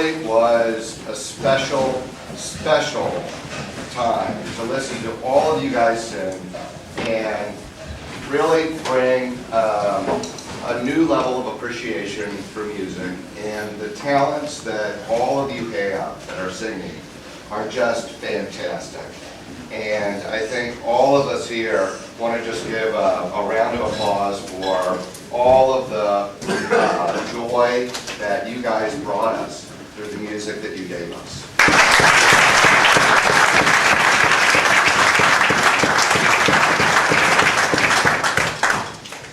really was a special time to listen to all of you guys sing and really bring a new level of appreciation for music. And the talents that all of you have that are singing are just fantastic. And I think all of us here want to just give a round of applause for all of the joy that you guys brought us through the music that you gave us.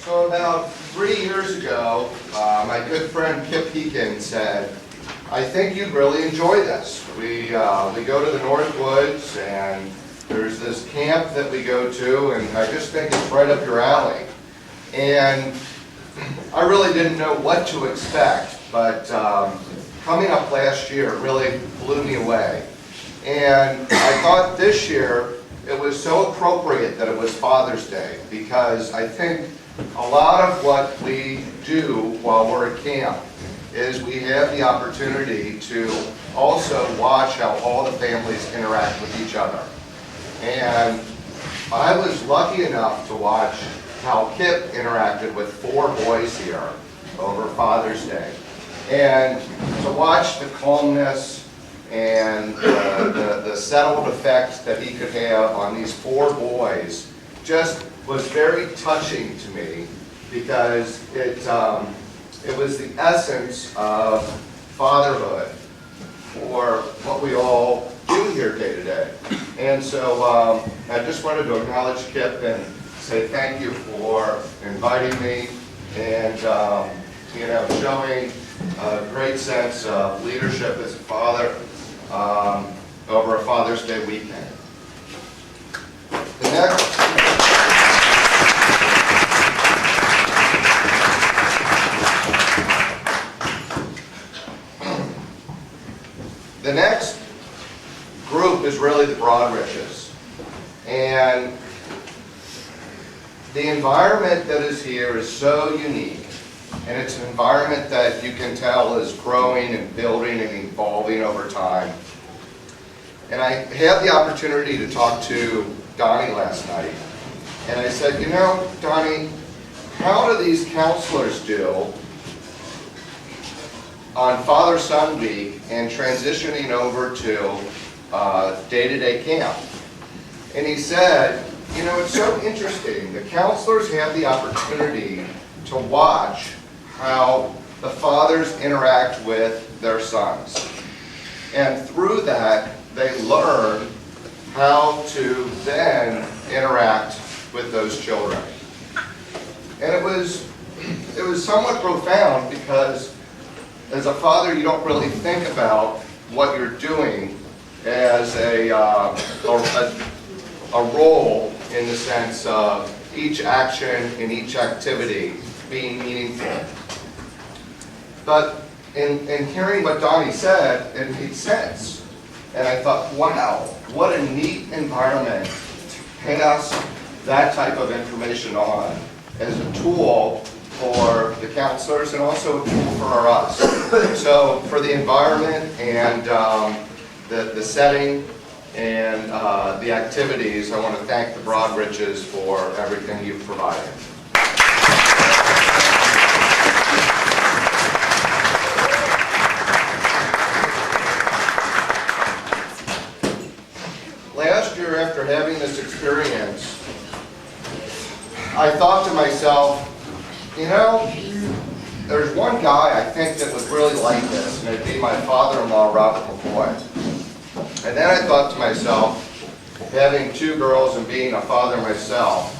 So about 3 years ago, my good friend Kip Pekin said, I think you'd really enjoy this. We go to the North Woods, and there's this camp that we go to, and I just think it's right up your alley. And I really didn't know what to expect, but coming up last year really blew me away. And I thought this year it was so appropriate that it was Father's Day, because I think a lot of what we do while we're at camp is we have the opportunity to also watch how all the families interact with each other. And I was lucky enough to watch how Kip interacted with 4 boys here over Father's Day. And to watch the calmness and the settled effect that he could have on these 4 boys just was very touching to me, because it was the essence of fatherhood, or what we all do here day to day. And so I just wanted to acknowledge Kip and say thank you for inviting me and showing a great sense of leadership as a father over a Father's Day weekend. The next group is really the Broadridges. And the environment that is here is so unique. And it's an environment that you can tell is growing and building and evolving over time. And I had the opportunity to talk to Donnie last night. And I said, you know, Donnie, how do these counselors do on Father-Son Week and transitioning over to day-to-day camp? And he said, you know, it's so interesting. The counselors have the opportunity to watch how the fathers interact with their sons. And through that, they learn how to then interact with those children. And it was somewhat profound, because as a father, you don't really think about what you're doing as a role, in the sense of each action and each activity being meaningful. But in hearing what Donnie said, it made sense. And I thought, wow, what a neat environment to pass that type of information on as a tool for the counselors and also a tool for us. So for the environment and the setting and the activities, I want to thank the Broadridges for everything you've provided. Last year, after having this experience, I thought to myself, you know, there's one guy I think that would really like this, and it'd be my father-in-law, Robert McCoy. And then I thought to myself, having 2 girls and being a father myself,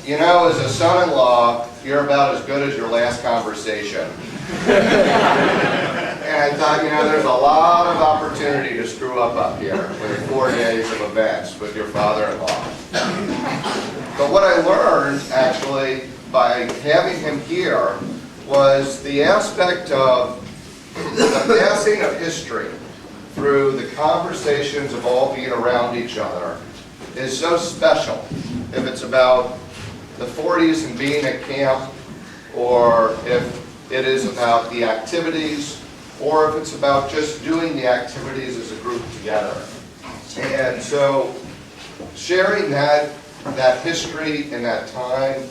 you know, as a son-in-law, you're about as good as your last conversation. And I thought, you know, there's a lot of opportunity to screw up here with 4 days of events with your father-in-law. But what I learned, actually, by having him here, was the aspect of the passing of history through the conversations of all being around each other is so special. If it's about the 40s and being at camp, or if it is about the activities or if it's about just doing the activities as a group together. And so sharing that history and that time,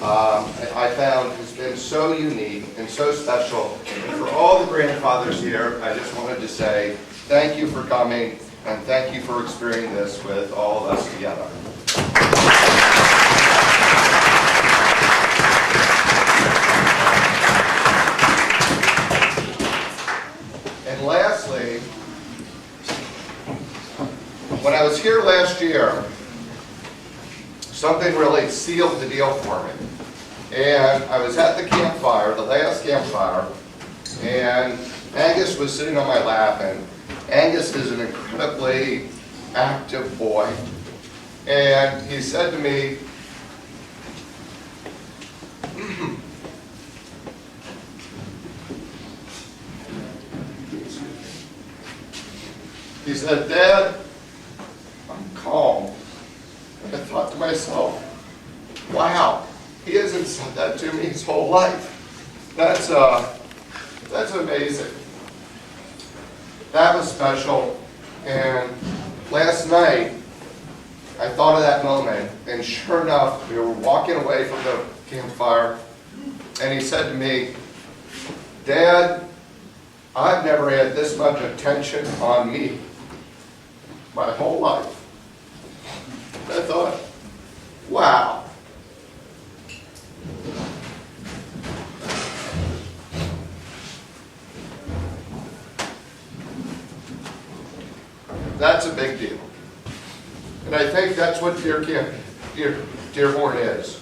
I found has been so unique and so special. And for all the grandfathers here, I just wanted to say thank you for coming and thank you for experiencing this with all of us together. And lastly, when I was here last year, something really sealed the deal for me. And I was at the campfire, the last campfire, and Angus was sitting on my lap, and Angus is an incredibly active boy. And he said to me, he said, "Dad, I'm calm." And I thought to myself, wow, he hasn't said that to me his whole life. That's amazing. That was special. And last night, I thought of that moment, and sure enough, we were walking away from the campfire, and he said to me, "Dad, I've never had this much attention on me my whole life." I thought, wow. That's a big deal. And I think that's what Camp Deerhorn is.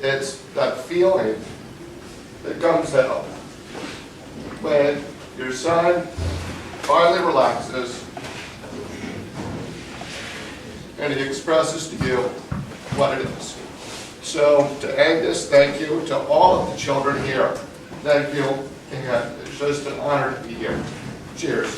It's that feeling that comes out when your son finally relaxes and he expresses to you what it is. So to Angus, thank you. To all of the children here, thank you. And it's just an honor to be here. Cheers.